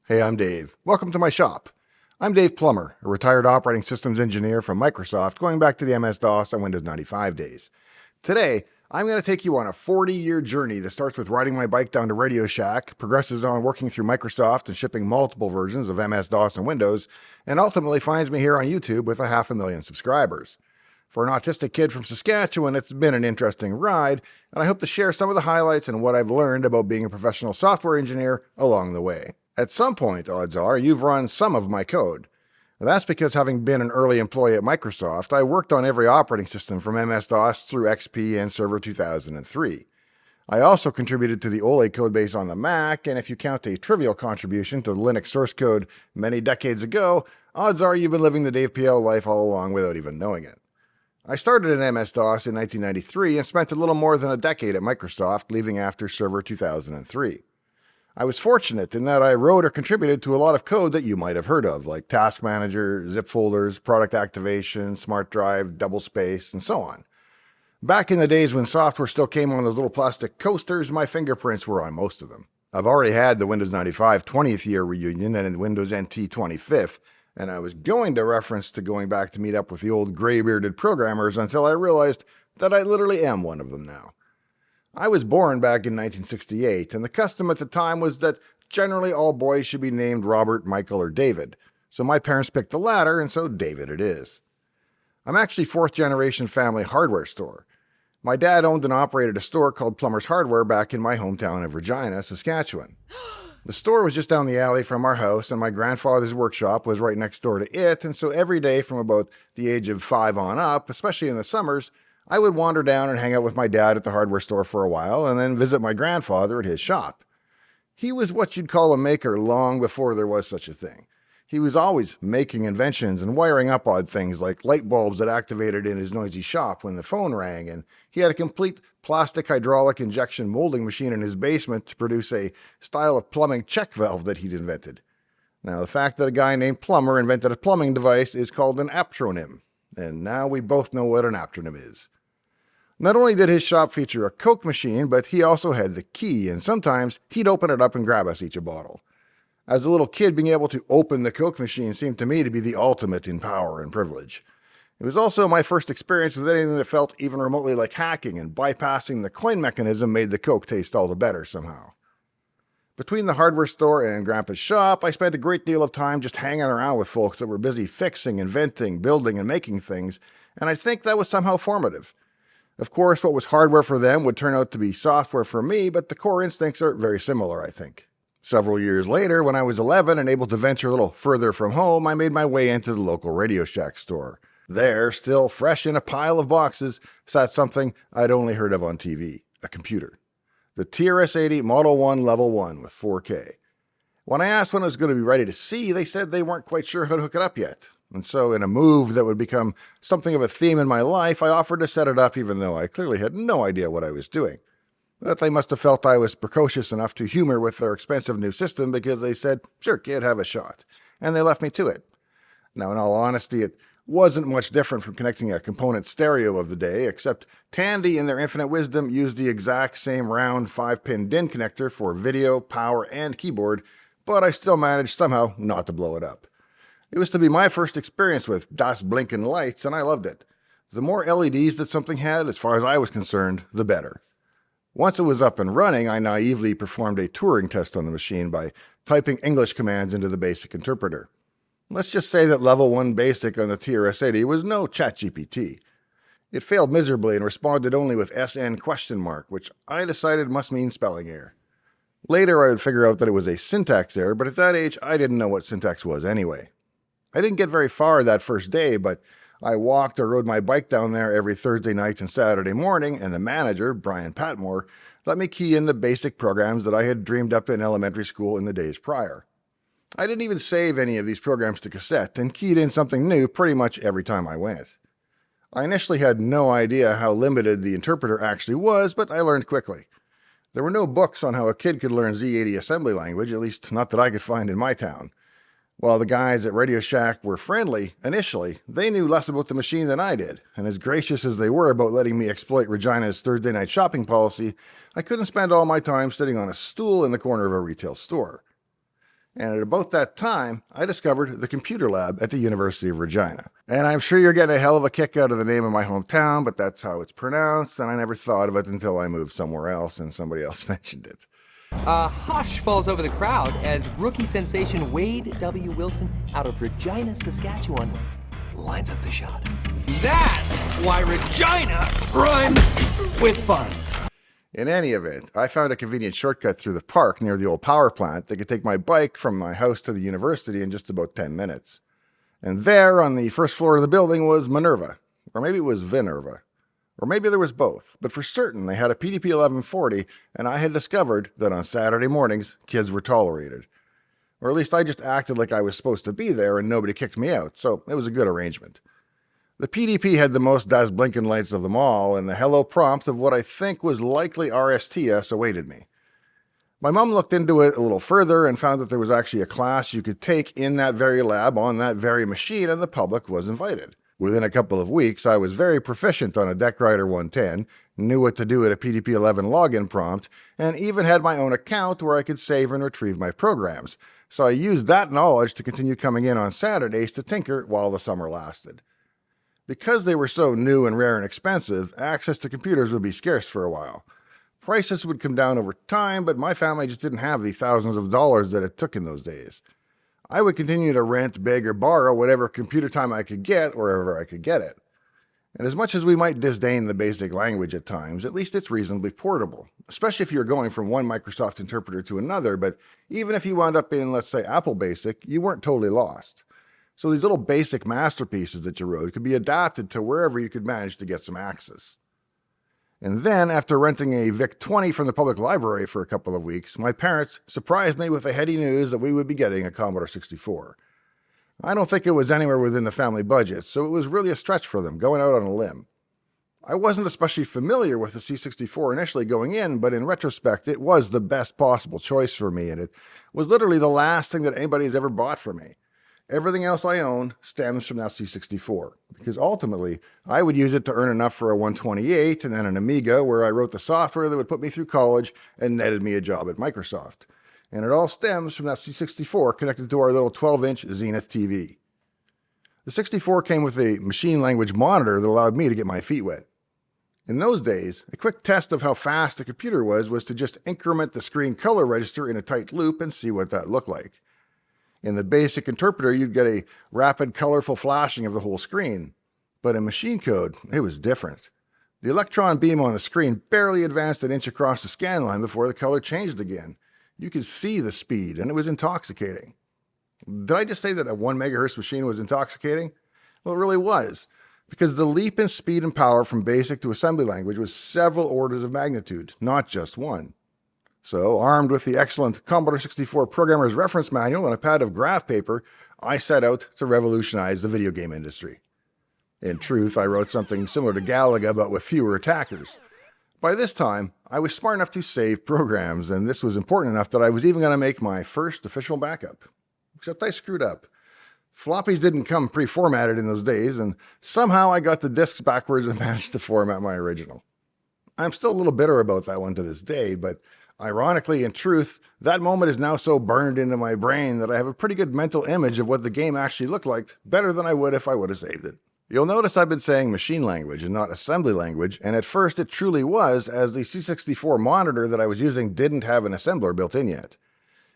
Hey, I'm Dave. Welcome to my shop. I'm Dave Plummer, a retired operating systems engineer from Microsoft going back to the MS-DOS and Windows 95 days. Today, I'm going to take you on a 40-year journey that starts with riding my bike down to Radio Shack, progresses on working through Microsoft and shipping multiple versions of MS-DOS and Windows, and ultimately finds me here on YouTube with 500,000 subscribers. For an autistic kid from Saskatchewan, it's been an interesting ride, and I hope to share some of the highlights and what I've learned about being a professional software engineer along the way. At some point, odds are, you've run some of my code. That's because having been an early employee at Microsoft, I worked on every operating system from MS-DOS through XP and Server 2003. I also contributed to the OLE codebase on the Mac, and if you count a trivial contribution to the Linux source code many decades ago, odds are you've been living the Dave PL life all along without even knowing it. I started in MS-DOS in 1993 and spent a little more than a decade at Microsoft, leaving after Server 2003. I was fortunate in that I wrote or contributed to a lot of code that you might have heard of, like Task Manager, ZIPFolders, Product Activation, Smart Drive, Double Space, and so on. Back in the days when software still came on those little plastic coasters, my fingerprints were on most of them. I've already had the Windows 95 20th year reunion and the Windows NT 25th, and I was going to reference to going back to meet up with the old gray-bearded programmers until I realized that I literally am one of them now. I was born back in 1968, and the custom at the time was that generally all boys should be named Robert, Michael, or David. So my parents picked the latter, and so David it is. I'm actually fourth-generation family hardware store. My dad owned and operated a store called Plummer's Hardware back in my hometown of Regina, Saskatchewan. The store was just down the alley from our house, and my grandfather's workshop was right next door to it, and so every day from about the age of 5 on up, especially in the summers, I would wander down and hang out with my dad at the hardware store for a while and then visit my grandfather at his shop. He was what you'd call a maker long before there was such a thing. He was always making inventions and wiring up odd things like light bulbs that activated in his noisy shop when the phone rang, and he had a complete plastic hydraulic injection molding machine in his basement to produce a style of plumbing check valve that he'd invented. Now, the fact that a guy named Plummer invented a plumbing device is called an aptronym, and now we both know what an aptronym is. Not only did his shop feature a Coke machine, but he also had the key, and sometimes he'd open it up and grab us each a bottle. As a little kid, being able to open the Coke machine seemed to me to be the ultimate in power and privilege. It was also my first experience with anything that felt even remotely like hacking, and bypassing the coin mechanism made the Coke taste all the better somehow. Between the hardware store and Grandpa's shop, I spent a great deal of time just hanging around with folks that were busy fixing, inventing, building, and making things, and I think that was somehow formative. Of course, what was hardware for them would turn out to be software for me, but the core instincts are very similar, I think. Several years later, when I was 11 and able to venture a little further from home, I made my way into the local Radio Shack store. There, still fresh in a pile of boxes, sat something I'd only heard of on TV, a computer. The TRS-80 Model 1 Level 1 with 4K. When I asked when it was going to be ready to see, they said they weren't quite sure how to hook it up yet. And so, in a move that would become something of a theme in my life, I offered to set it up even though I clearly had no idea what I was doing. But they must have felt I was precocious enough to humor with their expensive new system because they said, "Sure, kid, have a shot." And they left me to it. Now, in all honesty, it wasn't much different from connecting a component stereo of the day, except Tandy, in their infinite wisdom, used the exact same round 5-pin DIN connector for video, power, and keyboard, but I still managed somehow not to blow it up. It was to be my first experience with DOS blinking lights, and I loved it. The more LEDs that something had, as far as I was concerned, the better. Once it was up and running, I naively performed a Turing test on the machine by typing English commands into the BASIC interpreter. Let's just say that Level 1 BASIC on the TRS-80 was no ChatGPT. It failed miserably and responded only with SN ? Which I decided must mean spelling error. Later I would figure out that it was a syntax error, but at that age I didn't know what syntax was anyway. I didn't get very far that first day, but I walked or rode my bike down there every Thursday night and Saturday morning, and the manager, Brian Patmore, let me key in the basic programs that I had dreamed up in elementary school in the days prior. I didn't even save any of these programs to cassette and keyed in something new pretty much every time I went. I initially had no idea how limited the interpreter actually was, but I learned quickly. There were no books on how a kid could learn Z80 assembly language, at least not that I could find in my town. While the guys at Radio Shack were friendly, initially, they knew less about the machine than I did, and as gracious as they were about letting me exploit Regina's Thursday night shopping policy, I couldn't spend all my time sitting on a stool in the corner of a retail store. And at about that time, I discovered the computer lab at the University of Regina. And I'm sure you're getting a hell of a kick out of the name of my hometown, but that's how it's pronounced, and I never thought of it until I moved somewhere else and somebody else mentioned it. A hush falls over the crowd as rookie sensation Wade W. Wilson out of Regina, Saskatchewan lines up the shot. That's why Regina rhymes with fun. In any event, I found a convenient shortcut through the park near the old power plant that could take my bike from my house to the university in just about 10 minutes. And there, on the first floor of the building, was Minerva. Or maybe it was Vinerva. Or maybe there was both. But for certain, they had a PDP 1140, and I had discovered that on Saturday mornings, kids were tolerated. Or at least I just acted like I was supposed to be there and nobody kicked me out, so it was a good arrangement. The PDP had the most DAS blinking lights of them all, and the hello prompt of what I think was likely RSTS awaited me. My mom looked into it a little further and found that there was actually a class you could take in that very lab on that very machine, and the public was invited. Within a couple of weeks, I was very proficient on a Deck Rider 110, knew what to do at a PDP 11 login prompt, and even had my own account where I could save and retrieve my programs. So I used that knowledge to continue coming in on Saturdays to tinker while the summer lasted. Because they were so new and rare and expensive, access to computers would be scarce for a while. Prices would come down over time, but my family just didn't have the thousands of dollars that it took in those days. I would continue to rent, beg, or borrow whatever computer time I could get wherever I could get it. And as much as we might disdain the basic language at times, at least it's reasonably portable, especially if you're going from one Microsoft interpreter to another, but even if you wound up in, let's say, Apple Basic, you weren't totally lost. So these little basic masterpieces that you wrote could be adapted to wherever you could manage to get some access. And then, after renting a VIC-20 from the public library for a couple of weeks, my parents surprised me with the heady news that we would be getting a Commodore 64. I don't think it was anywhere within the family budget, so it was really a stretch for them, going out on a limb. I wasn't especially familiar with the C64 initially going in, but in retrospect, it was the best possible choice for me, and it was literally the last thing that anybody has ever bought for me. Everything else I own stems from that C64, because ultimately, I would use it to earn enough for a 128 and then an Amiga where I wrote the software that would put me through college and netted me a job at Microsoft. And it all stems from that C64 connected to our little 12-inch Zenith TV. The 64 came with a machine language monitor that allowed me to get my feet wet. In those days, a quick test of how fast the computer was to just increment the screen color register in a tight loop and see what that looked like. In the basic interpreter, you'd get a rapid, colorful flashing of the whole screen. But in machine code, it was different. The electron beam on the screen barely advanced an inch across the scan line before the color changed again. You could see the speed, and it was intoxicating. Did I just say that a 1 megahertz machine was intoxicating? Well, it really was, because the leap in speed and power from basic to assembly language was several orders of magnitude, not just one. So, armed with the excellent Commodore 64 Programmer's Reference Manual and a pad of graph paper, I set out to revolutionize the video game industry. In truth, I wrote something similar to Galaga, but with fewer attackers. By this time, I was smart enough to save programs, and this was important enough that I was even going to make my first official backup. Except I screwed up. Floppies didn't come pre-formatted in those days, and somehow I got the disks backwards and managed to format my original. I'm still a little bitter about that one to this day, but ironically, in truth, that moment is now so burned into my brain that I have a pretty good mental image of what the game actually looked like, better than I would if I would have saved it. You'll notice I've been saying machine language and not assembly language, and at first it truly was, as the C64 monitor that I was using didn't have an assembler built in yet.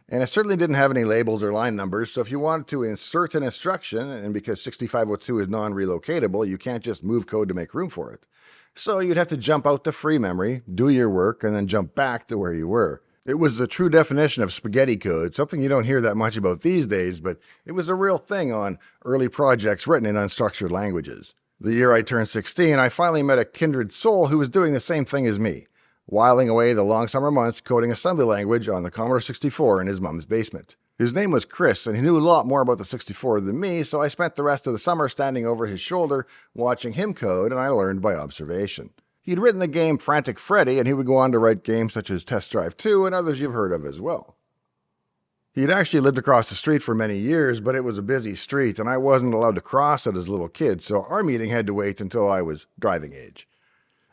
And it certainly didn't have any labels or line numbers, so if you wanted to insert an instruction, and because 6502 is non-relocatable, you can't just move code to make room for it. So you'd have to jump out to free memory, do your work, and then jump back to where you were. It was the true definition of spaghetti code, something you don't hear that much about these days, but it was a real thing on early projects written in unstructured languages. The year I turned 16, I finally met a kindred soul who was doing the same thing as me, whiling away the long summer months coding assembly language on the Commodore 64 in his mom's basement. His name was Chris, and he knew a lot more about the 64 than me, so I spent the rest of the summer standing over his shoulder, watching him code, and I learned by observation. He'd written the game Frantic Freddy, and he would go on to write games such as Test Drive 2 and others you've heard of as well. He'd actually lived across the street for many years, but it was a busy street, and I wasn't allowed to cross it as a little kid, so our meeting had to wait until I was driving age.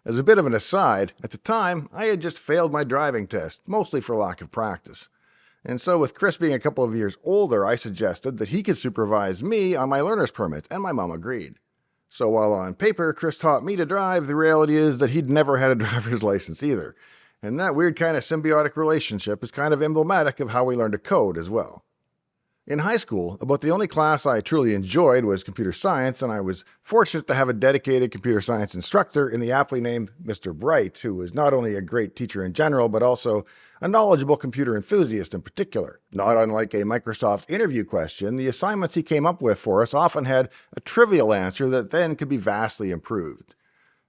As a bit of an aside, at the time, I had just failed my driving test, mostly for lack of practice. And so with Chris being a couple of years older, I suggested that he could supervise me on my learner's permit, and my mom agreed. So while on paper Chris taught me to drive, the reality is that he'd never had a driver's license either. And that weird kind of symbiotic relationship is kind of emblematic of how we learn to code as well. In high school, about the only class I truly enjoyed was computer science, and I was fortunate to have a dedicated computer science instructor in the aptly named Mr. Bright, who was not only a great teacher in general, but also a knowledgeable computer enthusiast in particular. Not unlike a Microsoft interview question, the assignments he came up with for us often had a trivial answer that then could be vastly improved.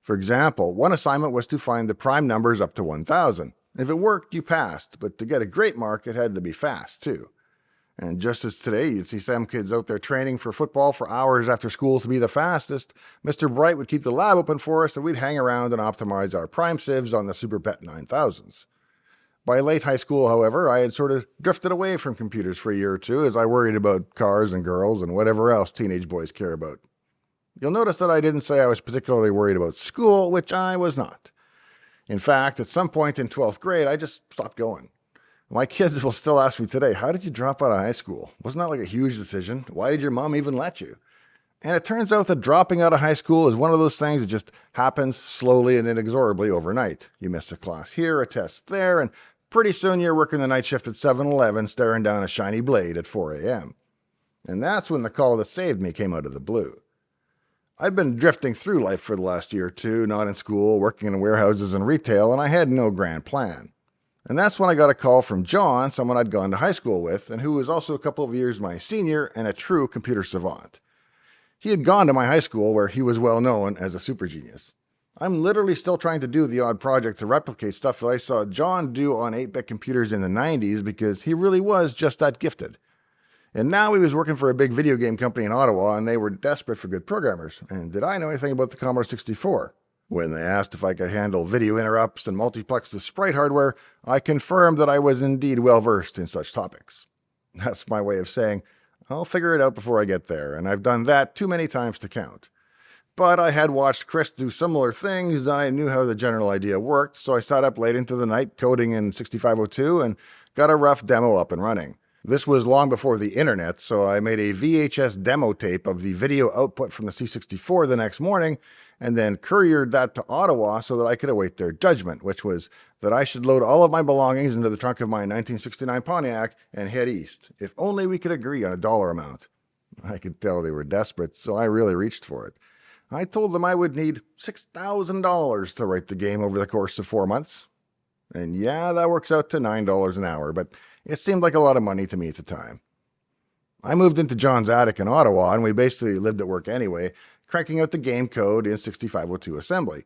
For example, one assignment was to find the prime numbers up to 1,000. If it worked, you passed, but to get a great mark, it had to be fast, too. And just as today you'd see some kids out there training for football for hours after school to be the fastest, Mr. Bright would keep the lab open for us and we'd hang around and optimize our prime civs on the Super Pet 9000s. By late high school, however, I had sort of drifted away from computers for a year or two as I worried about cars and girls and whatever else teenage boys care about. You'll notice that I didn't say I was particularly worried about school, which I was not. In fact, at some point in 12th grade, I just stopped going. My kids will still ask me today, how did you drop out of high school? Wasn't that like a huge decision? Why did your mom even let you? And it turns out that dropping out of high school is one of those things that just happens slowly and inexorably overnight. You miss a class here, a test there, and pretty soon you're working the night shift at 7-Eleven staring down a shiny blade at 4 a.m. And that's when the call that saved me came out of the blue. I'd been drifting through life for the last year or two, not in school, working in warehouses and retail, and I had no grand plan. And that's when I got a call from John, someone I'd gone to high school with, and who was also a couple of years my senior and a true computer savant. He had gone to my high school where he was well known as a super genius. I'm literally still trying to do the odd project to replicate stuff that I saw John do on 8-bit computers in the 90s because he really was just that gifted. And now he was working for a big video game company in Ottawa and they were desperate for good programmers. And did I know anything about the Commodore 64? When they asked if I could handle video interrupts and multiplex the sprite hardware, I confirmed that I was indeed well versed in such topics. That's my way of saying, I'll figure it out before I get there, and I've done that too many times to count. But I had watched Chris do similar things, and I knew how the general idea worked, so I sat up late into the night coding in 6502 and got a rough demo up and running. This was long before the internet, so I made a VHS demo tape of the video output from the C64 the next morning, and then couriered that to Ottawa so that I could await their judgment, which was that I should load all of my belongings into the trunk of my 1969 Pontiac and head east, if only we could agree on a dollar amount. I could tell they were desperate, so I really reached for it. I told them I would need $6,000 to write the game over the course of 4 months. And yeah, that works out to $9 an hour, but it seemed like a lot of money to me at the time. I moved into John's attic in Ottawa, and we basically lived at work anyway, cranking out the game code in 6502 assembly.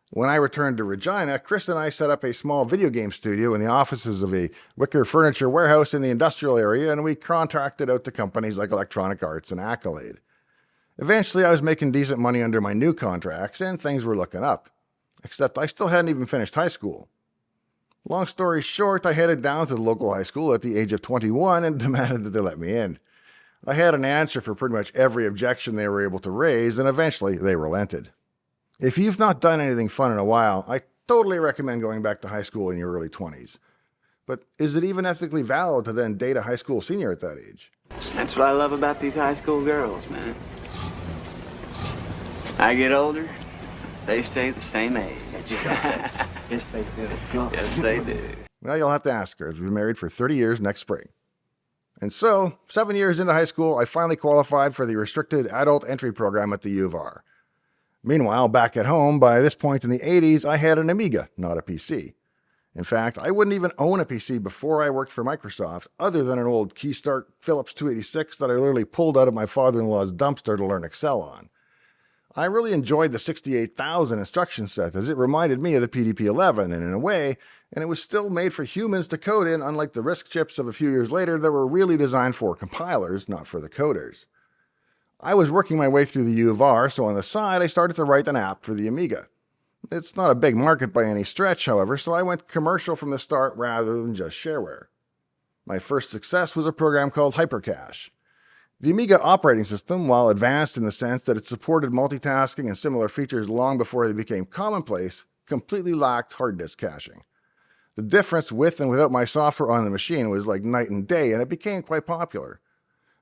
When I returned to Regina, Chris and I set up a small video game studio in the offices of a wicker furniture warehouse in the industrial area, and we contracted out to companies like Electronic Arts and Accolade. Eventually, I was making decent money under my new contracts, and things were looking up. Except I still hadn't even finished high school. Long story short, I headed down to the local high school at the age of 21 and demanded that they let me in. I had an answer for pretty much every objection they were able to raise, and eventually they relented. If you've not done anything fun in a while, I totally recommend going back to high school in your early 20s. But is it even ethically valid to then date a high school senior at that age? That's what I love about these high school girls, man. I get older, they stay the same age. Yes, they do. Yes, they do. Well, you'll have to ask her, as we've been married for 30 years next spring. And so, 7 years into high school, I finally qualified for the restricted adult entry program at the U of R. Meanwhile, back at home, by this point in the 80s, I had an Amiga, not a PC. In fact, I wouldn't even own a PC before I worked for Microsoft, other than an old Keystart Philips 286 that I literally pulled out of my father-in-law's dumpster to learn Excel on. I really enjoyed the 68,000 instruction set as it reminded me of the PDP-11 and in a way, and it was still made for humans to code in, unlike the RISC chips of a few years later that were really designed for compilers, not for the coders. I was working my way through the U of R, so on the side I started to write an app for the Amiga. It's not a big market by any stretch, however, so I went commercial from the start rather than just shareware. My first success was a program called Hypercache. The Amiga operating system, while advanced in the sense that it supported multitasking and similar features long before they became commonplace, completely lacked hard disk caching. The difference with and without my software on the machine was like night and day, and it became quite popular.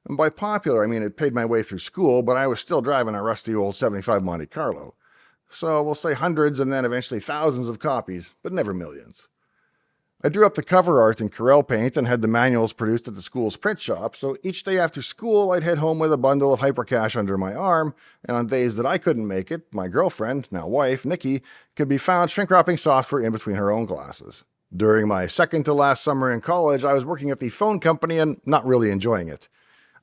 And by popular, I mean it paid my way through school, but I was still driving a rusty old 75 Monte Carlo. So we'll say hundreds and then eventually thousands of copies, but never millions. I drew up the cover art in Corel Paint and had the manuals produced at the school's print shop, so each day after school I'd head home with a bundle of Hypercash under my arm, and on days that I couldn't make it, my girlfriend, now wife, Nikki, could be found shrink-wrapping software in between her own glasses. During my second to last summer in college, I was working at the phone company and not really enjoying it.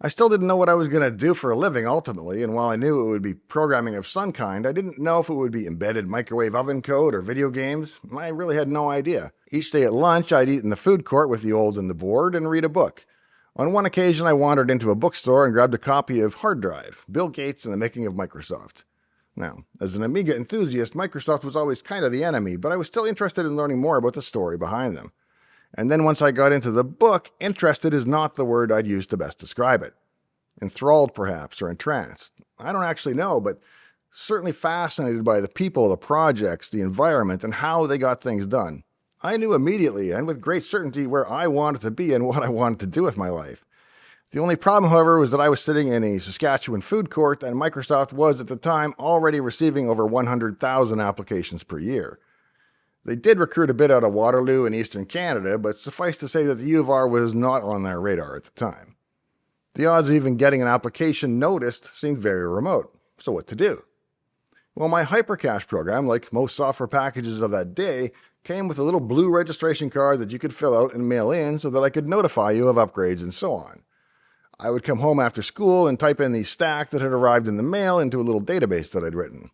I still didn't know what I was going to do for a living ultimately, and while I knew it would be programming of some kind, I didn't know if it would be embedded microwave oven code or video games. I really had no idea. Each day at lunch, I'd eat in the food court with the old and the bored and read a book. On one occasion, I wandered into a bookstore and grabbed a copy of Hard Drive, Bill Gates and the Making of Microsoft. Now, as an Amiga enthusiast, Microsoft was always kind of the enemy, but I was still interested in learning more about the story behind them. And then once I got into the book, interested is not the word I'd use to best describe it. Enthralled, perhaps, or entranced. I don't actually know, but certainly fascinated by the people, the projects, the environment, and how they got things done. I knew immediately and with great certainty where I wanted to be and what I wanted to do with my life. The only problem, however, was that I was sitting in a Saskatchewan food court, and Microsoft was, at the time, already receiving over 100,000 applications per year. They did recruit a bit out of Waterloo in eastern Canada, but suffice to say that the U of R was not on their radar at the time. The odds of even getting an application noticed seemed very remote. So what to do? Well, my Hypercash program, like most software packages of that day, came with a little blue registration card that you could fill out and mail in so that I could notify you of upgrades and so on. I would come home after school and type in the stack that had arrived in the mail into a little database that I'd written.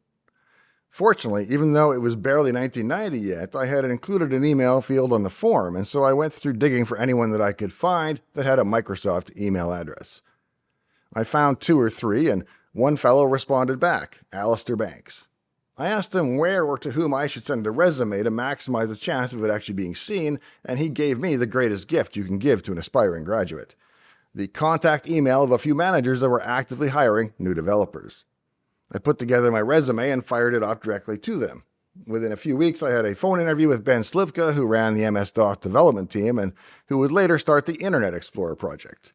Fortunately, even though it was barely 1990 yet, I had included an email field on the form, and so I went through digging for anyone that I could find that had a Microsoft email address. I found 2 or 3, and one fellow responded back, Alistair Banks. I asked him where or to whom I should send a resume to maximize the chance of it actually being seen, and he gave me the greatest gift you can give to an aspiring graduate: the contact email of a few managers that were actively hiring new developers. I put together my resume and fired it off directly to them. Within a few weeks, I had a phone interview with Ben Slivka, who ran the MS-DOS development team and who would later start the Internet Explorer project.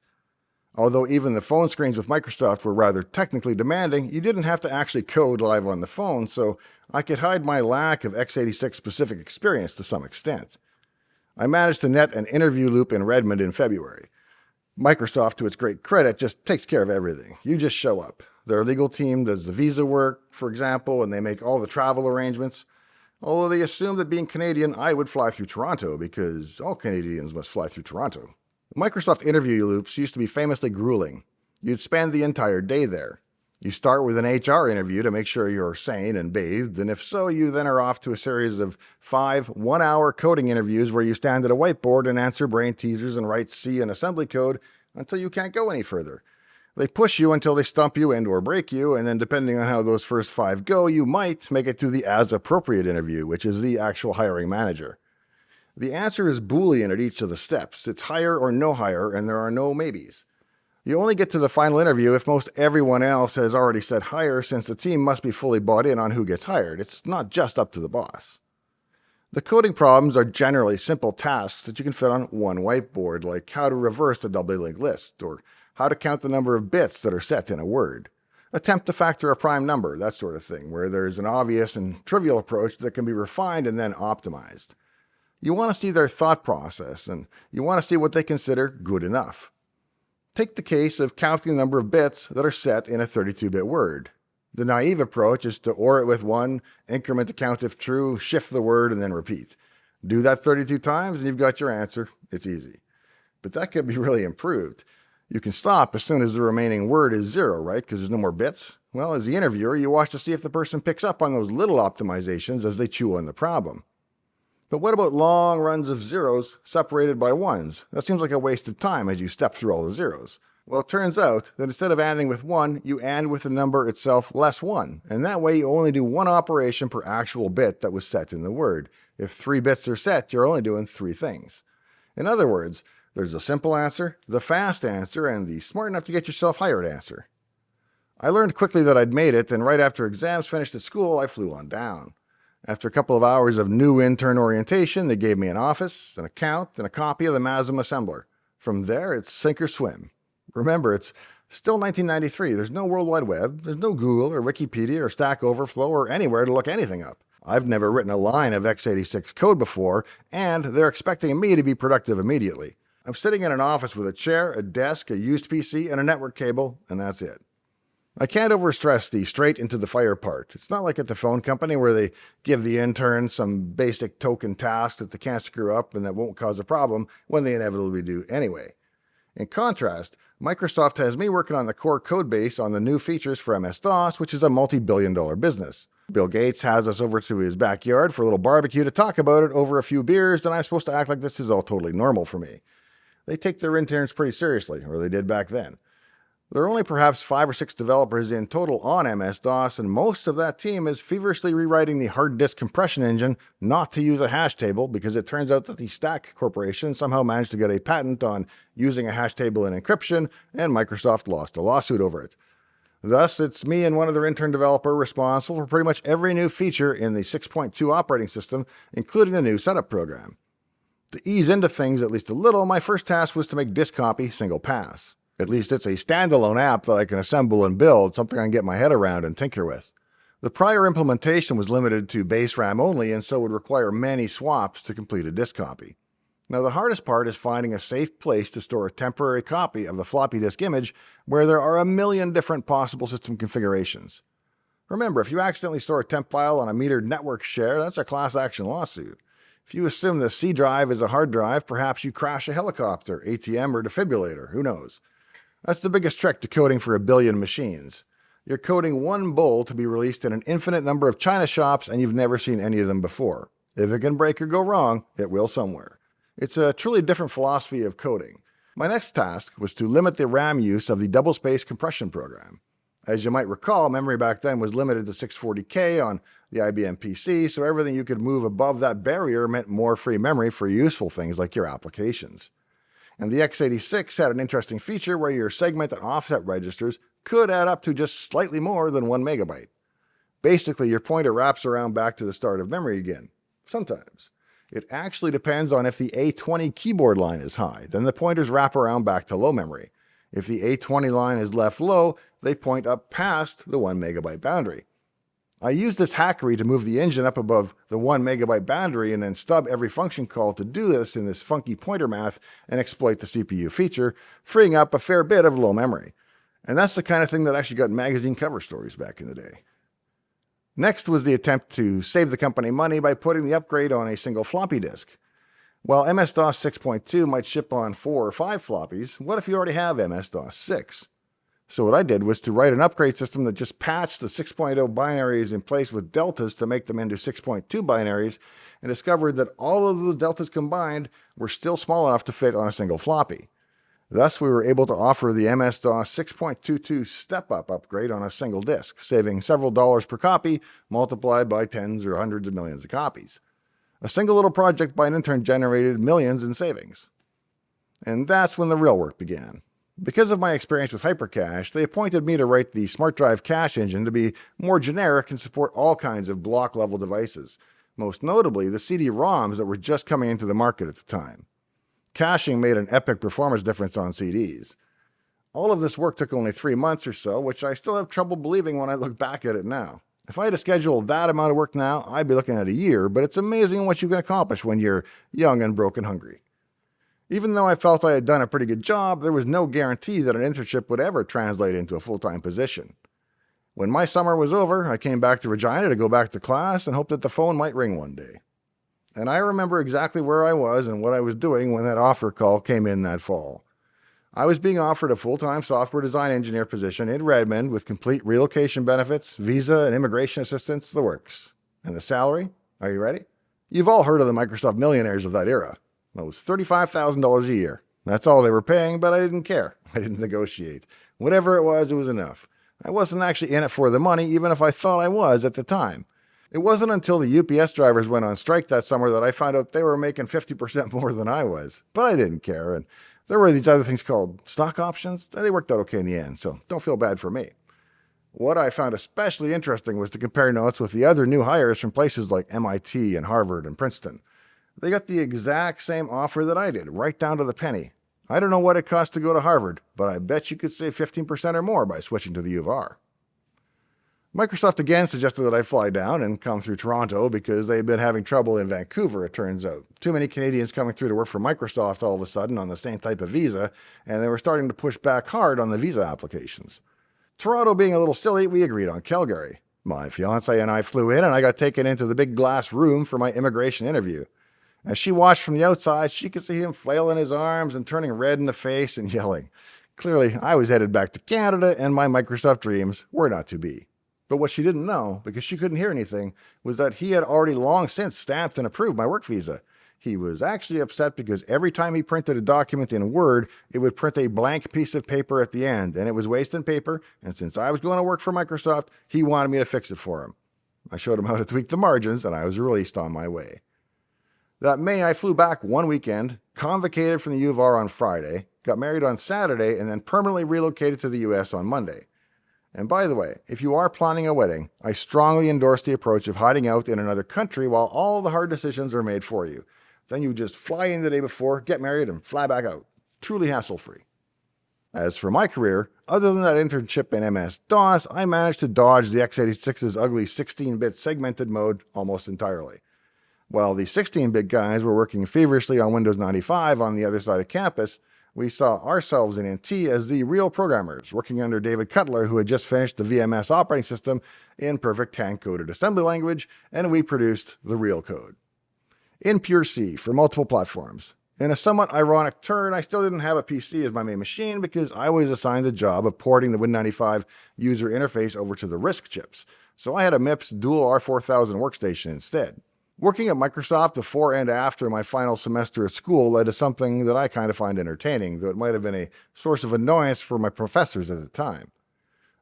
Although even the phone screens with Microsoft were rather technically demanding, you didn't have to actually code live on the phone, so I could hide my lack of x86 specific experience to some extent. I managed to net an interview loop in Redmond in February. Microsoft, to its great credit, just takes care of everything. You just show up. Their legal team does the visa work, for example, and they make all the travel arrangements. Although they assumed that being Canadian, I would fly through Toronto, because all Canadians must fly through Toronto. Microsoft interview loops used to be famously grueling. You'd spend the entire day there. You start with an HR interview to make sure you're sane and bathed, and if so, you then are off to a series of 5 one-hour coding interviews where you stand at a whiteboard and answer brain teasers and write C and assembly code until you can't go any further. They push you until they stump you and or break you, and then depending on how those first 5 go, you might make it to the as-appropriate interview, which is the actual hiring manager. The answer is Boolean at each of the steps. It's hire or no hire, and there are no maybes. You only get to the final interview if most everyone else has already said hire, since the team must be fully bought in on who gets hired. It's not just up to the boss. The coding problems are generally simple tasks that you can fit on one whiteboard, like how to reverse a doubly linked list, or how to count the number of bits that are set in a word. Attempt to factor a prime number, that sort of thing, where there's an obvious and trivial approach that can be refined and then optimized. You want to see their thought process, and you want to see what they consider good enough. Take the case of counting the number of bits that are set in a 32-bit word. The naive approach is to OR it with 1, increment the count if true, shift the word, and then repeat. Do that 32 times and you've got your answer. It's easy. But that could be really improved. You can stop as soon as the remaining word is 0, right? Because there's no more bits. Well, as the interviewer, you watch to see if the person picks up on those little optimizations as they chew on the problem. But what about long runs of zeros separated by ones? That seems like a waste of time as you step through all the zeros. Well, it turns out that instead of ANDing with 1, you AND with the number itself less 1, and that way you only do 1 operation per actual bit that was set in the word. If 3 bits are set, you're only doing 3 things. In other words, there's a simple answer, the fast answer, and the smart enough to get yourself hired answer. I learned quickly that I'd made it, and right after exams finished at school, I flew on down. After a couple of hours of new intern orientation, they gave me an office, an account, and a copy of the MASM assembler. From there, it's sink or swim. Remember, it's still 1993. There's no World Wide Web, there's no Google or Wikipedia or Stack Overflow or anywhere to look anything up. I've never written a line of x86 code before, and they're expecting me to be productive immediately. I'm sitting in an office with a chair, a desk, a used PC, and a network cable, and that's it. I can't overstress the straight into the fire part. It's not like at the phone company where they give the intern some basic token task that they can't screw up and that won't cause a problem when they inevitably do anyway. In contrast, Microsoft has me working on the core code base on the new features for MS-DOS, which is a multi-billion-dollar business. Bill Gates has us over to his backyard for a little barbecue to talk about it over a few beers, and I'm supposed to act like this is all totally normal for me. They take their interns pretty seriously, or they did back then. There are only perhaps 5 or 6 developers in total on MS-DOS, and most of that team is feverishly rewriting the hard disk compression engine not to use a hash table, because it turns out that the Stack Corporation somehow managed to get a patent on using a hash table in encryption, and Microsoft lost a lawsuit over it. Thus, it's me and one other intern developer responsible for pretty much every new feature in the 6.2 operating system, including the new setup program. To ease into things at least a little, my first task was to make disk copy single pass. At least it's a standalone app that I can assemble and build, something I can get my head around and tinker with. The prior implementation was limited to base RAM only, and so would require many swaps to complete a disk copy. Now, the hardest part is finding a safe place to store a temporary copy of the floppy disk image where there are a million different possible system configurations. Remember, if you accidentally store a temp file on a metered network share, that's a class action lawsuit. If you assume the C drive is a hard drive, perhaps you crash a helicopter, ATM, or defibrillator, who knows? That's the biggest trick to coding for a billion machines. You're coding one bowl to be released in an infinite number of China shops, and you've never seen any of them before. If it can break or go wrong, it will somewhere. It's a truly different philosophy of coding. My next task was to limit the RAM use of the double-space compression program. As you might recall, memory back then was limited to 640K on the IBM PC, so everything you could move above that barrier meant more free memory for useful things like your applications. And the x86 had an interesting feature where your segment and offset registers could add up to just slightly more than 1 megabyte. Basically, your pointer wraps around back to the start of memory again. Sometimes. It actually depends on if the A20 keyboard line is high, then the pointers wrap around back to low memory. If the A20 line is left low, they point up past the 1 megabyte boundary. I used this hackery to move the engine up above the 1 megabyte boundary and then stub every function call to do this in this funky pointer math and exploit the CPU feature, freeing up a fair bit of low memory. And that's the kind of thing that actually got magazine cover stories back in the day. Next was the attempt to save the company money by putting the upgrade on a single floppy disk. While MS-DOS 6.2 might ship on 4 or 5 floppies, what if you already have MS-DOS 6? So what I did was to write an upgrade system that just patched the 6.0 binaries in place with deltas to make them into 6.2 binaries, and discovered that all of those deltas combined were still small enough to fit on a single floppy. Thus, we were able to offer the MS-DOS 6.22 step-up upgrade on a single disk, saving several dollars per copy, multiplied by tens or hundreds of millions of copies. A single little project by an intern generated millions in savings. And that's when the real work began. Because of my experience with Hypercache, they appointed me to write the Smart Drive cache engine to be more generic and support all kinds of block-level devices, most notably the CD-ROMs that were just coming into the market at the time. Caching made an epic performance difference on CDs. All of this work took only 3 months or so, which I still have trouble believing when I look back at it now. If I had to schedule that amount of work now, I'd be looking at a year, but it's amazing what you can accomplish when you're young and broke and hungry. Even though I felt I had done a pretty good job, there was no guarantee that an internship would ever translate into a full-time position. When my summer was over, I came back to Regina to go back to class and hoped that the phone might ring one day. And I remember exactly where I was and what I was doing when that offer call came in that fall. I was being offered a full-time software design engineer position in Redmond with complete relocation benefits, visa and immigration assistance, the works. And the salary? Are you ready? You've all heard of the Microsoftie millionaires of that era. It was $35,000 a year. That's all they were paying, but I didn't care. I didn't negotiate. Whatever it was enough. I wasn't actually in it for the money, even if I thought I was at the time. It wasn't until the UPS drivers went on strike that summer that I found out they were making 50% more than I was. But I didn't care, and there were these other things called stock options. They worked out okay in the end, so don't feel bad for me. What I found especially interesting was to compare notes with the other new hires from places like MIT and Harvard and Princeton. They got the exact same offer that I did, right down to the penny. I don't know what it cost to go to Harvard, but I bet you could save 15% or more by switching to the U of R. Microsoft again suggested that I fly down and come through Toronto because they had been having trouble in Vancouver, it turns out. Too many Canadians coming through to work for Microsoft all of a sudden on the same type of visa, and they were starting to push back hard on the visa applications. Toronto being a little silly, we agreed on Calgary. My fiancée and I flew in, and I got taken into the big glass room for my immigration interview. As she watched from the outside, she could see him flailing his arms and turning red in the face and yelling. Clearly, I was headed back to Canada, and my Microsoft dreams were not to be. But what she didn't know, because she couldn't hear anything, was that he had already long since stamped and approved my work visa. He was actually upset because every time he printed a document in Word, it would print a blank piece of paper at the end, and it was wasting paper, and since I was going to work for Microsoft, he wanted me to fix it for him. I showed him how to tweak the margins, and I was released on my way. That May, I flew back one weekend, convocated from the U of R on Friday, got married on Saturday, and then permanently relocated to the US on Monday. And by the way, if you are planning a wedding, I strongly endorse the approach of hiding out in another country while all the hard decisions are made for you. Then you just fly in the day before, get married, and fly back out. Truly hassle-free. As for my career, other than that internship in MS-DOS, I managed to dodge the x86's ugly 16-bit segmented mode almost entirely. While the 16-bit guys were working feverishly on Windows 95 on the other side of campus, we saw ourselves in NT as the real programmers, working under David Cutler, who had just finished the VMS operating system in perfect hand-coded assembly language, and we produced the real code. In pure C for multiple platforms. In a somewhat ironic turn, I still didn't have a PC as my main machine because I was assigned the job of porting the Win95 user interface over to the RISC chips, so I had a MIPS dual R4000 workstation instead. Working at Microsoft before and after my final semester at school led to something that I kind of find entertaining, though it might have been a source of annoyance for my professors at the time.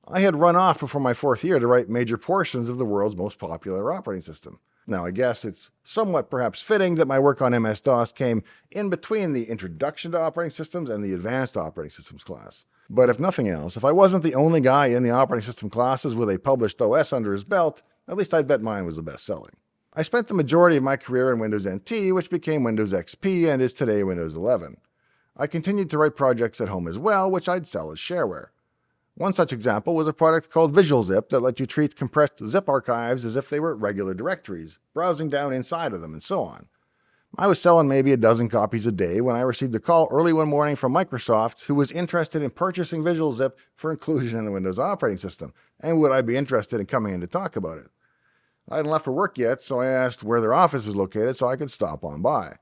I had run off before my fourth year to write major portions of the world's most popular operating system. Now, I guess it's somewhat perhaps fitting that my work on MS-DOS came in between the Introduction to Operating Systems and the Advanced Operating Systems class. But if nothing else, if I wasn't the only guy in the operating system classes with a published OS under his belt, at least I'd bet mine was the best-selling. I spent the majority of my career in Windows NT, which became Windows XP and is today Windows 11. I continued to write projects at home as well, which I'd sell as shareware. One such example was a product called VisualZip that let you treat compressed zip archives as if they were regular directories, browsing down inside of them and so on. I was selling maybe a dozen copies a day when I received a call early one morning from Microsoft who was interested in purchasing VisualZip for inclusion in the Windows operating system, and would I be interested in coming in to talk about it. I hadn't left for work yet, so I asked where their office was located so I could stop on by.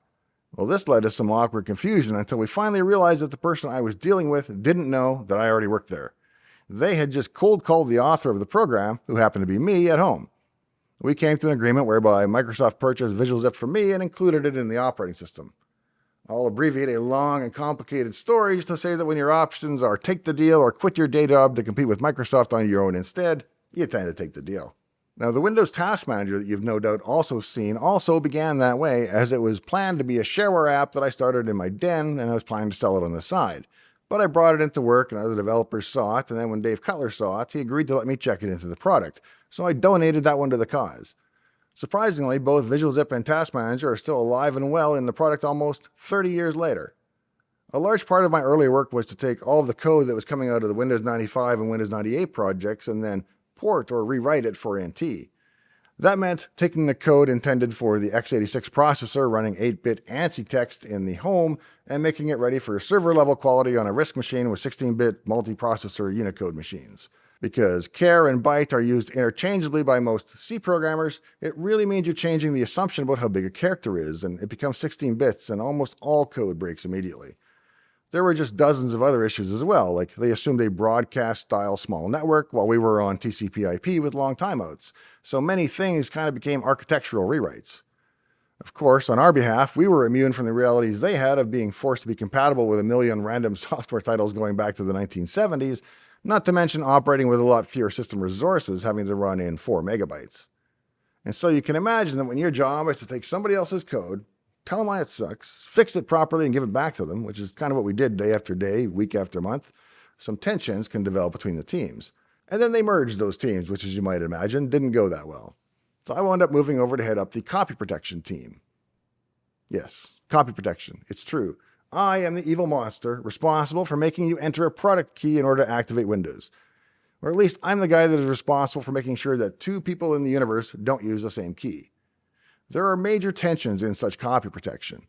Well, this led to some awkward confusion until we finally realized that the person I was dealing with didn't know that I already worked there. They had just cold called the author of the program, who happened to be me, at home. We came to an agreement whereby Microsoft purchased VisualZip from me and included it in the operating system. I'll abbreviate a long and complicated story just to say that when your options are take the deal or quit your day job to compete with Microsoft on your own instead, you tend to take the deal. Now, the Windows Task Manager that you've no doubt also seen also began that way, as it was planned to be a shareware app that I started in my den, and I was planning to sell it on the side. But I brought it into work, and other developers saw it, and then when Dave Cutler saw it, he agreed to let me check it into the product, so I donated that one to the cause. Surprisingly, both VisualZip and Task Manager are still alive and well in the product almost 30 years later. A large part of my earlier work was to take all of the code that was coming out of the Windows 95 and Windows 98 projects and then port or rewrite it for NT. That meant taking the code intended for the x86 processor running 8-bit ANSI text in the home and making it ready for server-level quality on a RISC machine with 16-bit multiprocessor Unicode machines. Because char and byte are used interchangeably by most C programmers, it really means you're changing the assumption about how big a character is, and it becomes 16 bits, and almost all code breaks immediately. There were just dozens of other issues as well, like they assumed a broadcast-style small network while we were on TCP/IP with long timeouts, so many things kind of became architectural rewrites. Of course, on our behalf, we were immune from the realities they had of being forced to be compatible with a million random software titles going back to the 1970s, not to mention operating with a lot fewer system resources, having to run in 4 megabytes. And so you can imagine that when your job is to take somebody else's code, tell them why it sucks, fix it properly, and give it back to them, which is kind of what we did day after day, week after month, some tensions can develop between the teams. And then they merged those teams, which, as you might imagine, didn't go that well. So I wound up moving over to head up the copy protection team. Yes, copy protection. It's true. I am the evil monster responsible for making you enter a product key in order to activate Windows. Or at least I'm the guy that is responsible for making sure that two people in the universe don't use the same key. There are major tensions in such copy protection.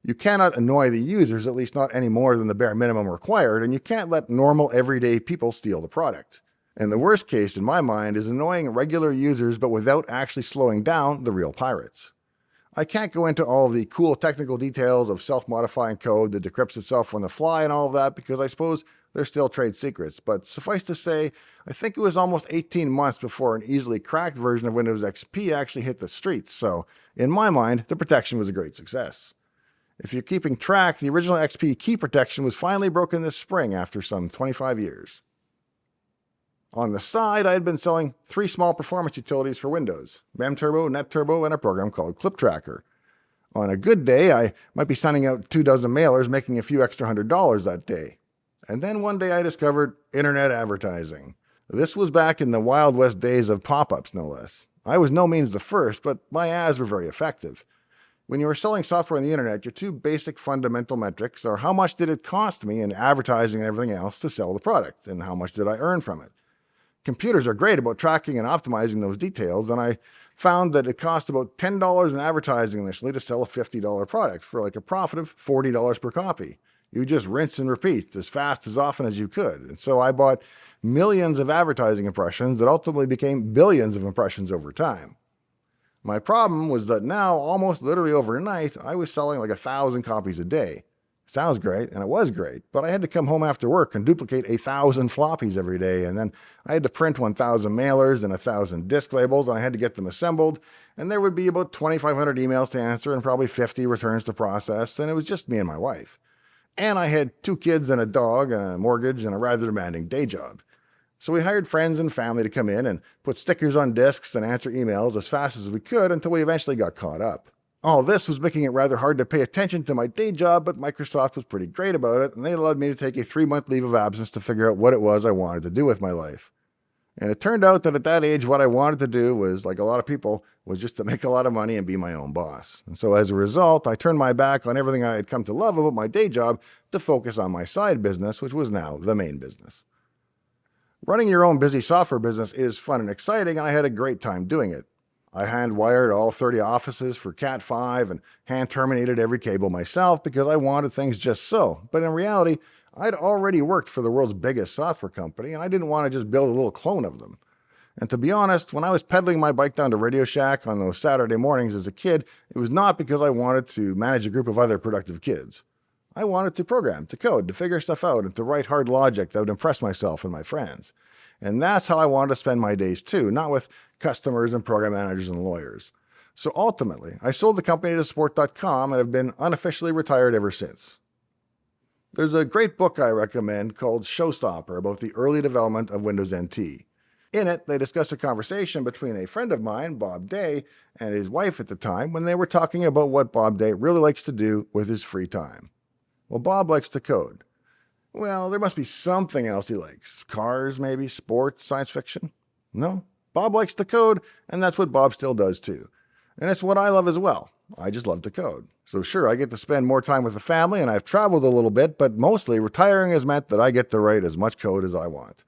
You cannot annoy the users, at least not any more than the bare minimum required, and you can't let normal everyday people steal the product. And the worst case, in my mind, is annoying regular users but without actually slowing down the real pirates. I can't go into all of the cool technical details of self-modifying code that decrypts itself on the fly and all of that because I suppose they're still trade secrets, but suffice to say, I think it was almost 18 months before an easily cracked version of Windows XP actually hit the streets, so in my mind, the protection was a great success. If you're keeping track, the original XP key protection was finally broken this spring after some 25 years. On the side, I had been selling 3 small performance utilities for Windows, MemTurbo, NetTurbo, and a program called Clip Tracker. On a good day, I might be sending out 24 mailers, making a few extra $100 that day. And then one day I discovered internet advertising. This was back in the Wild West days of pop-ups, no less. I was no means the first, but my ads were very effective. When you are selling software on the internet, your 2 basic fundamental metrics are how much did it cost me in advertising and everything else to sell the product, and how much did I earn from it. Computers are great about tracking and optimizing those details, and I found that it cost about $10 in advertising initially to sell a $50 product for like a profit of $40 per copy. You just rinse and repeat as fast as often as you could. And so I bought millions of advertising impressions that ultimately became billions of impressions over time. My problem was that now, almost literally overnight, I was selling like 1,000 copies a day. Sounds great, and it was great, but I had to come home after work and duplicate 1,000 floppies every day, and then I had to print 1,000 mailers and 1,000 disk labels, and I had to get them assembled, and there would be about 2,500 emails to answer and probably 50 returns to process, and it was just me and my wife. And I had 2 kids and a dog and a mortgage and a rather demanding day job. So we hired friends and family to come in and put stickers on disks and answer emails as fast as we could until we eventually got caught up. All this was making it rather hard to pay attention to my day job, but Microsoft was pretty great about it, and they allowed me to take a 3-month leave of absence to figure out what it was I wanted to do with my life. And it turned out that at that age, what I wanted to do was, like a lot of people, was just to make a lot of money and be my own boss. And so as a result, I turned my back on everything I had come to love about my day job to focus on my side business, which was now the main business. Running your own busy software business is fun and exciting, and I had a great time doing it. I hand-wired all 30 offices for Cat5 and hand-terminated every cable myself because I wanted things just so. But in reality, I'd already worked for the world's biggest software company, and I didn't want to just build a little clone of them. And to be honest, when I was pedaling my bike down to Radio Shack on those Saturday mornings as a kid, it was not because I wanted to manage a group of other productive kids. I wanted to program, to code, to figure stuff out, and to write hard logic that would impress myself and my friends. And that's how I wanted to spend my days too, not with customers and program managers and lawyers. So ultimately, I sold the company to Sport.com and have been unofficially retired ever since. There's a great book I recommend called Showstopper about the early development of Windows NT. In it, they discuss a conversation between a friend of mine, Bob Day, and his wife at the time when they were talking about what Bob Day really likes to do with his free time. Well, Bob likes to code. Well, there must be something else he likes. Cars, maybe, sports, science fiction? No, Bob likes to code, and that's what Bob still does too. And it's what I love as well. I just love to code. So sure, I get to spend more time with the family, and I've traveled a little bit, but mostly retiring has meant that I get to write as much code as I want.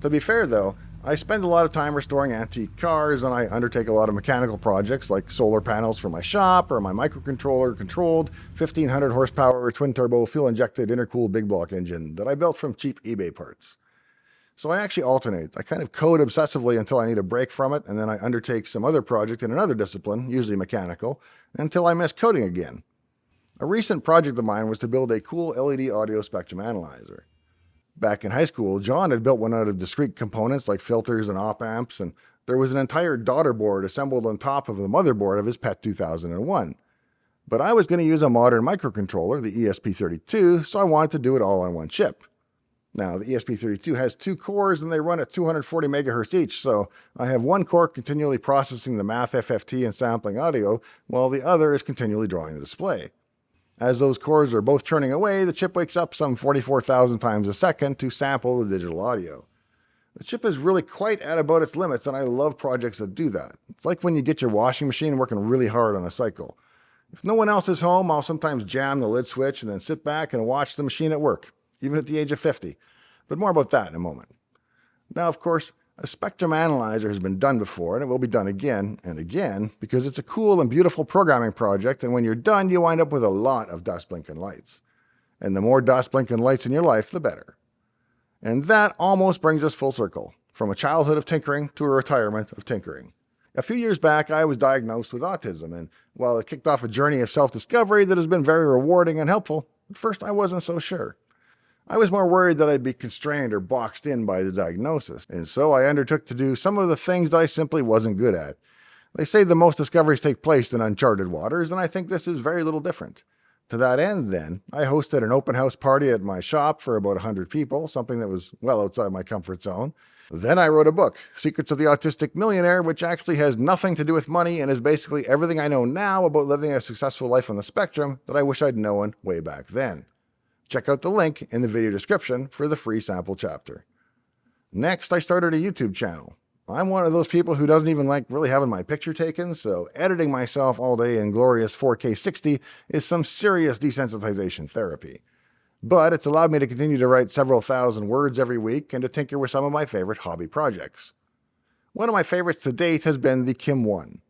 To be fair though, I spend a lot of time restoring antique cars, and I undertake a lot of mechanical projects like solar panels for my shop or my microcontroller-controlled 1,500 horsepower twin-turbo fuel-injected intercooled big block engine that I built from cheap eBay parts. So I actually alternate. I kind of code obsessively until I need a break from it, and then I undertake some other project in another discipline, usually mechanical, until I miss coding again. A recent project of mine was to build a cool LED audio spectrum analyzer. Back in high school, John had built one out of discrete components like filters and op-amps, and there was an entire daughter board assembled on top of the motherboard of his PET 2001. But I was going to use a modern microcontroller, the ESP32, so I wanted to do it all on one chip. Now, the ESP32 has 2 cores and they run at 240 MHz each, so I have one core continually processing the math FFT and sampling audio, while the other is continually drawing the display. As those cores are both churning away, the chip wakes up some 44,000 times a second to sample the digital audio. The chip is really quite at about its limits, and I love projects that do that. It's like when you get your washing machine working really hard on a cycle. If no one else is home, I'll sometimes jam the lid switch and then sit back and watch the machine at work, even at the age of 50. But more about that in a moment. Now, of course, a spectrum analyzer has been done before, and it will be done again and again, because it's a cool and beautiful programming project, and when you're done, you wind up with a lot of dust blinking lights. And the more dust blinking lights in your life, the better. And that almost brings us full circle, from a childhood of tinkering to a retirement of tinkering. A few years back, I was diagnosed with autism, and while it kicked off a journey of self-discovery that has been very rewarding and helpful, at first I wasn't so sure. I was more worried that I'd be constrained or boxed in by the diagnosis, and so I undertook to do some of the things that I simply wasn't good at. They say the most discoveries take place in uncharted waters, and I think this is very little different. To that end, then, I hosted an open house party at my shop for about 100 people, something that was well outside my comfort zone. Then I wrote a book, Secrets of the Autistic Millionaire, which actually has nothing to do with money and is basically everything I know now about living a successful life on the spectrum that I wish I'd known way back then. Check out the link in the video description for the free sample chapter. Next, I started a YouTube channel. I'm one of those people who doesn't even like really having my picture taken, so editing myself all day in glorious 4K 60 is some serious desensitization therapy. But it's allowed me to continue to write several thousand words every week and to tinker with some of my favorite hobby projects. One of my favorites to date has been the Kim 1.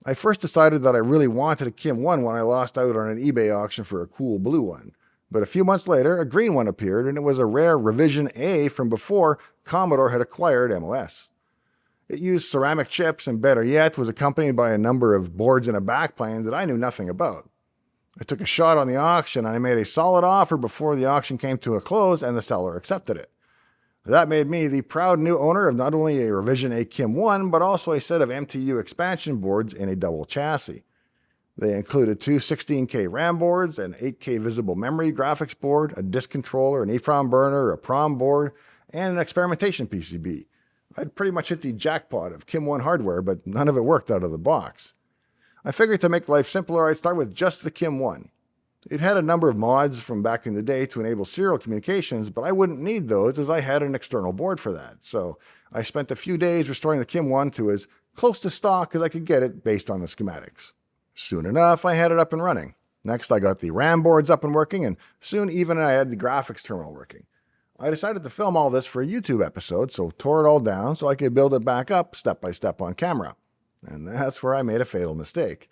I first decided that I really wanted a Kim 1 when I lost out on an eBay auction for a cool blue one. But a few months later, a green one appeared, and it was a rare Revision A from before Commodore had acquired MOS. It used ceramic chips, and better yet, was accompanied by a number of boards and a backplane that I knew nothing about. I took a shot on the auction, and I made a solid offer before the auction came to a close, and the seller accepted it. That made me the proud new owner of not only a Revision A Kim 1, but also a set of MTU expansion boards in a double chassis. They included two 16K RAM boards, an 8K visible memory graphics board, a disk controller, an EEPROM burner, a PROM board, and an experimentation PCB. I'd pretty much hit the jackpot of Kim 1 hardware, but none of it worked out of the box. I figured to make life simpler, I'd start with just the Kim 1. It had a number of mods from back in the day to enable serial communications, but I wouldn't need those as I had an external board for that. So I spent a few days restoring the Kim 1 to as close to stock as I could get it based on the schematics. Soon enough, I had it up and running. Next, I got the RAM boards up and working, and soon even I had the graphics terminal working. I decided to film all this for a YouTube episode, so tore it all down so I could build it back up step by step on camera. And that's where I made a fatal mistake.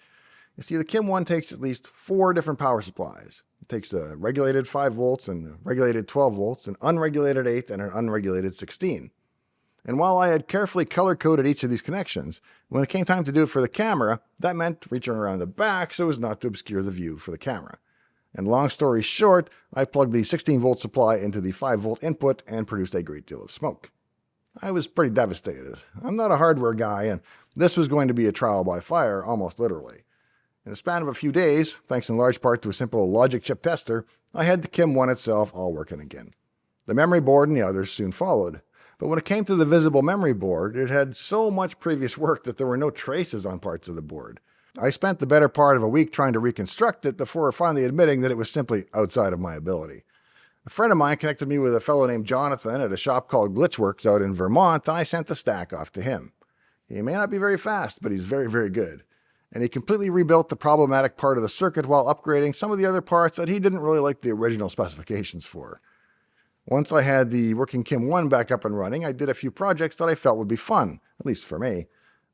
You see, the Kim 1 takes at least 4 different power supplies. It takes a regulated 5 volts and a regulated 12 volts, an unregulated 8, and an unregulated 16. And while I had carefully color-coded each of these connections, when it came time to do it for the camera, that meant reaching around the back so as not to obscure the view for the camera. And long story short, I plugged the 16-volt supply into the 5-volt input and produced a great deal of smoke. I was pretty devastated. I'm not a hardware guy, and this was going to be a trial by fire, almost literally. In the span of a few days, thanks in large part to a simple logic chip tester, I had the Kim 1 itself all working again. The memory board and the others soon followed. But when it came to the visible memory board, it had so much previous work that there were no traces on parts of the board. I spent the better part of a week trying to reconstruct it before finally admitting that it was simply outside of my ability. A friend of mine connected me with a fellow named Jonathan at a shop called Glitchworks out in Vermont, and I sent the stack off to him. He may not be very fast, but he's very, very good. And he completely rebuilt the problematic part of the circuit while upgrading some of the other parts that he didn't really like the original specifications for. Once I had the working Kim 1 back up and running, I did a few projects that I felt would be fun, at least for me.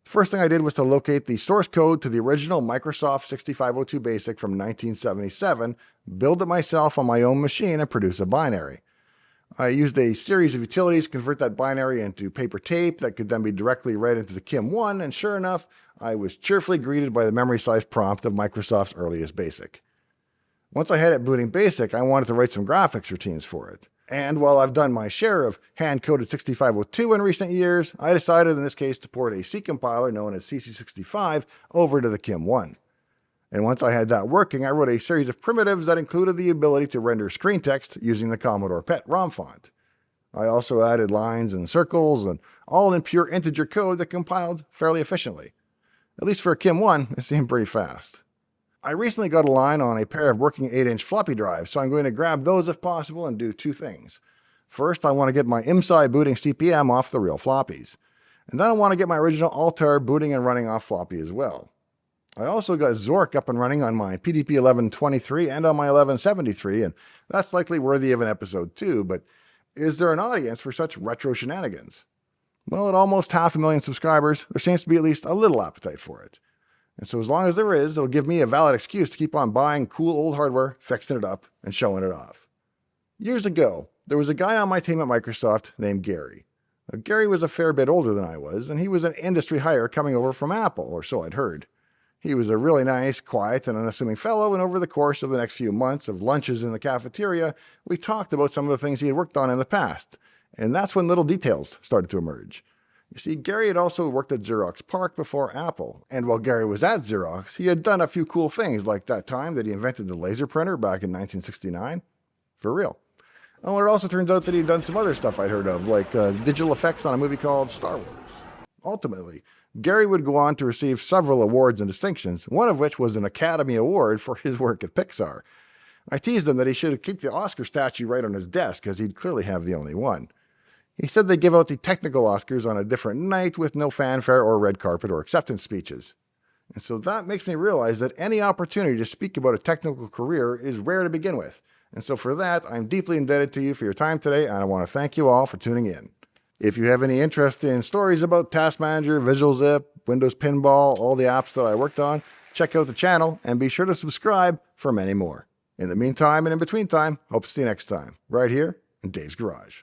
The first thing I did was to locate the source code to the original Microsoft 6502 BASIC from 1977, build it myself on my own machine, and produce a binary. I used a series of utilities to convert that binary into paper tape that could then be directly read into the Kim 1, and sure enough, I was cheerfully greeted by the memory size prompt of Microsoft's earliest BASIC. Once I had it booting BASIC, I wanted to write some graphics routines for it. And while I've done my share of hand-coded 6502 in recent years, I decided in this case to port a C compiler known as CC65 over to the Kim 1. And once I had that working, I wrote a series of primitives that included the ability to render screen text using the Commodore PET ROM font. I also added lines and circles, and all in pure integer code that compiled fairly efficiently. At least for a Kim 1, it seemed pretty fast. I recently got a line on a pair of working 8-inch floppy drives, so I'm going to grab those if possible and do 2 things. First, I want to get my IMSI booting CPM off the real floppies. And then I want to get my original Altair booting and running off floppy as well. I also got Zork up and running on my PDP 1123 and on my 1173, and that's likely worthy of an episode too, but is there an audience for such retro shenanigans? Well, at almost 500,000 subscribers, there seems to be at least a little appetite for it. And so as long as there is, it'll give me a valid excuse to keep on buying cool old hardware, fixing it up, and showing it off. Years ago, there was a guy on my team at Microsoft named Gary. Now, Gary was a fair bit older than I was, and he was an industry hire coming over from Apple, or so I'd heard. He was a really nice, quiet, and unassuming fellow, and over the course of the next few months of lunches in the cafeteria, we talked about some of the things he had worked on in the past. And that's when little details started to emerge. You see, Gary had also worked at Xerox PARC before Apple, and while Gary was at Xerox, he had done a few cool things, like that time that he invented the laser printer back in 1969. For real. Oh, it also turns out that he'd done some other stuff I'd heard of, like digital effects on a movie called Star Wars. Ultimately, Gary would go on to receive several awards and distinctions, one of which was an Academy Award for his work at Pixar. I teased him that he should keep the Oscar statue right on his desk, as he'd clearly have the only one. He said they give out the technical Oscars on a different night with no fanfare or red carpet or acceptance speeches. And so that makes me realize that any opportunity to speak about a technical career is rare to begin with. And so for that, I'm deeply indebted to you for your time today, and I want to thank you all for tuning in. If you have any interest in stories about Task Manager, Visual Zip, Windows Pinball, all the apps that I worked on, check out the channel and be sure to subscribe for many more. In the meantime and in between time, hope to see you next time, right here in Dave's Garage.